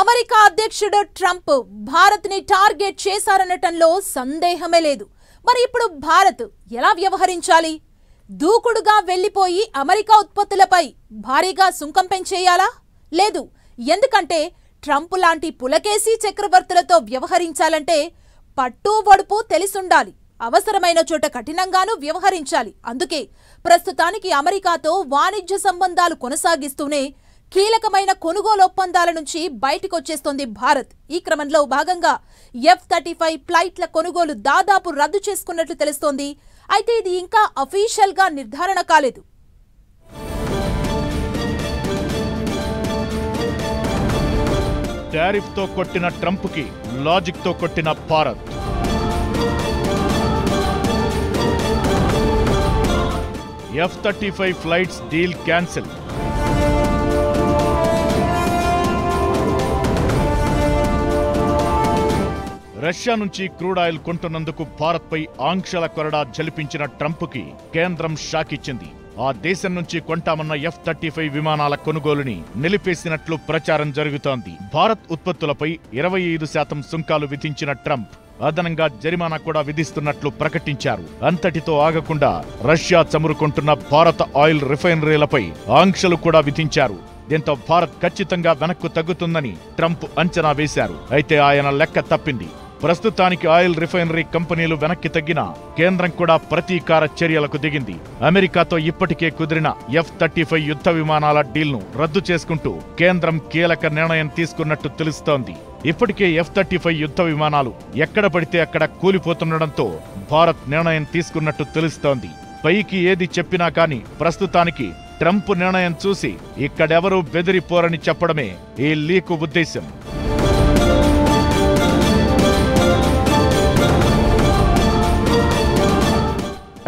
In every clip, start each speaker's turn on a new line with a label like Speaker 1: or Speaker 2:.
Speaker 1: America అధ్యక్షుడు Trump Bharat ని target చేశారనటంలో సందేహమే లేదు. మరి ఇప్పుడు భారత్ ఎలా వ్యవహరించాలి? దూకుడుగా వెళ్లిపోయి అమెరికా ఉత్పత్తులపై భారీగా సుంకం పెంచేయాలా? లేదు. ఎందుకంటే ట్రంప్ లాంటి పులకేసి చక్రవర్తులతో వ్యవహరించాలంటే పట్టు వడుపు తెలిసుండాలి. అవసరమైన చోట కఠినంగానూ వ్యవహరించాలి. అందుకే ప్రస్తుతానికి అమెరికాతో వాణిజ్య సంబంధాలు కొనసాగిస్తూనే కీలకమైన కొనుగోలు ఒప్పందాల నుంచి బయటకొచ్చేస్తోంది భారత్. ఈ క్రమంలో భాగంగా F-35 ఫ్లైట్ల కొనుగోలు దాదాపు రద్దు చేసుకున్నట్లు తెలుస్తోంది. అయితే ఇది ఇంకా అఫీషియల్ గా నిర్ధారణ కాలేదు.
Speaker 2: టారిఫ్ తో కొట్టిన ట్రంప్ కి లాజిక్ తో కొట్టిన Bharat. F-35 flights deal cancel. Russia నుంచి క్రూడ్ ఆయిల్ కొంటున్నందుకు భారత్ పై ఆంక్షల కొరడా జలిపించిన ట్రంప్ కి కేంద్రం షాక్ ఇచ్చింది. ఆ దేశం నుంచి కొంటామన్న F-35 విమానాల కొనుగోలుని నిలిపేసినట్లు ప్రచారం జరుగుతోంది. భారత్ ఉత్పత్తులపై 25% సుంకాలు విధించిన ట్రంప్ అదనంగా జరిమానా కూడా విధిస్తున్నట్లు ప్రకటించారు. అంతటితో ఆగకుండా రష్యా చమురుకుంటున్న భారత ఆయిల్ రిఫైనరీలపై ఆంక్షలు కూడా విధించారు. దీంతో భారత్ ఖచ్చితంగా వెనక్కు తగ్గుతుందని ట్రంప్ అంచనా వేశారు. అయితే ఆయన లెక్క తప్పింది. ప్రస్తుతానికి ఆయిల్ రిఫైనరీ కంపెనీలు వెనక్కి తగ్గినా కేంద్రం కూడా ప్రతీకార చర్యలకు దిగింది. అమెరికాతో ఇప్పటికే కుదిరిన F-35 యుద్ధ విమానాల డీల్ను రద్దు చేసుకుంటూ కేంద్రం కీలక నిర్ణయం తీసుకున్నట్టు తెలుస్తోంది. ఇప్పటికే F-35 యుద్ధ విమానాలు ఎక్కడ పడితే అక్కడ కూలిపోతుండటంతో భారత్ నిర్ణయం తీసుకున్నట్టు తెలుస్తోంది. పైకి ఏది చెప్పినా కానీ ప్రస్తుతానికి ట్రంప్ నిర్ణయం చూసి ఇక్కడెవరూ బెదిరిపోరని చెప్పడమే ఈ లీకు ఉద్దేశం.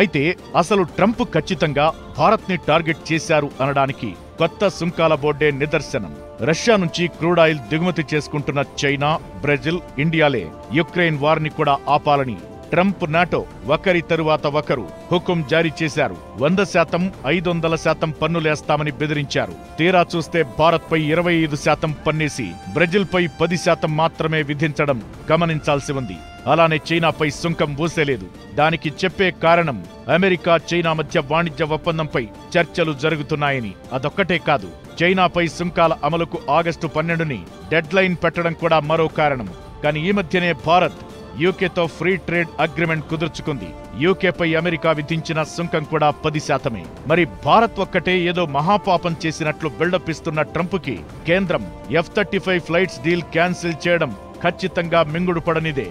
Speaker 2: అయితే అసలు ట్రంప్ ఖచ్చితంగా భారత్ ని టార్గెట్ చేశారు అనడానికి కొత్త సుంకాల బోర్డే నిదర్శనం. రష్యా నుంచి క్రూడ్ ఆయిల్ దిగుమతి చేసుకుంటున్న చైనా, బ్రెజిల్, ఇండియాలే యుక్రెయిన్ వార్ని కూడా ఆపాలని ట్రంప్ నాటో ఒకరి తరువాత ఒకరు హుకుం జారీ చేశారు. 100%, 500% పన్నులేస్తామని బెదిరించారు. తీరా చూస్తే భారత్ పై 25% పన్నేసి బ్రెజిల్ పై 10% మాత్రమే విధించడం గమనించాల్సి ఉంది. అలానే చైనాపై సుంకం ఊసేలేదు. దానికి చెప్పే కారణం అమెరికా చైనా మధ్య వాణిజ్య ఒప్పందంపై చర్చలు జరుగుతున్నాయని. అదొక్కటే కాదు, చైనాపై సుంకాల అమలుకు ఆగస్టు 12ని డెడ్ లైన్ పెట్టడం కూడా మరో కారణం. కానీ ఈ మధ్యనే భారత్ యూకేతో ఫ్రీ ట్రేడ్ అగ్రిమెంట్ కుదుర్చుకుంది. యూకేపై అమెరికా విధించిన సుంకం కూడా 10%. మరి భారత్ ఒక్కటే ఏదో మహాపాపం చేసినట్లు బిల్డప్ ఇస్తున్న ట్రంప్ కి కేంద్రం F-35 ఫ్లైట్స్ డీల్ క్యాన్సిల్ చేయడం ఖచ్చితంగా మింగుడు పడనిదే.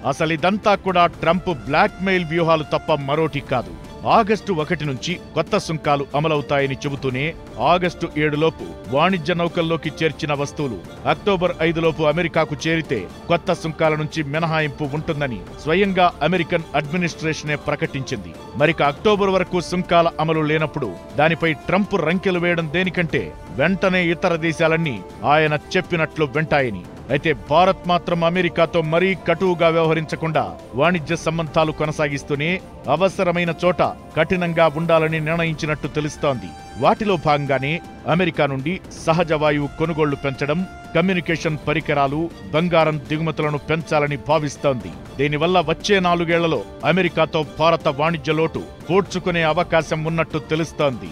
Speaker 2: అసలిదంతా కూడా ట్రంప్ బ్లాక్ మెయిల్ వ్యూహాలు తప్ప మరోటి కాదు. ఆగస్టు 1 నుంచి కొత్త సుంకాలు అమలవుతాయని చెబుతూనే ఆగస్టు 7లోపు వాణిజ్య నౌకల్లోకి చేర్చిన వస్తువులు అక్టోబర్ 5లోపు అమెరికాకు చేరితే కొత్త సుంకాల నుంచి మినహాయింపు ఉంటుందని స్వయంగా అమెరికన్ అడ్మినిస్ట్రేషనే ప్రకటించింది. మరిక అక్టోబర్ వరకు సుంకాల అమలు లేనప్పుడు దానిపై ట్రంప్ రంకెలు వేయడం దేనికంటే వెంటనే ఇతర దేశాలన్నీ ఆయన చెప్పినట్లు వెంటాయని. అయితే భారత్ మాత్రం అమెరికాతో మరీ కటువుగా వ్యవహరించకుండా వాణిజ్య సంబంధాలు కొనసాగిస్తూనే అవసరమైన చోట కఠినంగా ఉండాలని నిర్ణయించినట్టు తెలుస్తోంది. వాటిలో భాగంగానే అమెరికా నుండి సహజ వాయువు కొనుగోళ్లు పెంచడం, కమ్యూనికేషన్ పరికరాలు, బంగారం దిగుమతులను పెంచాలని భావిస్తోంది. దీనివల్ల వచ్చే 4 ఏళ్లలో అమెరికాతో భారత వాణిజ్య లోటు పూడ్చుకునే అవకాశం ఉన్నట్టు తెలుస్తోంది.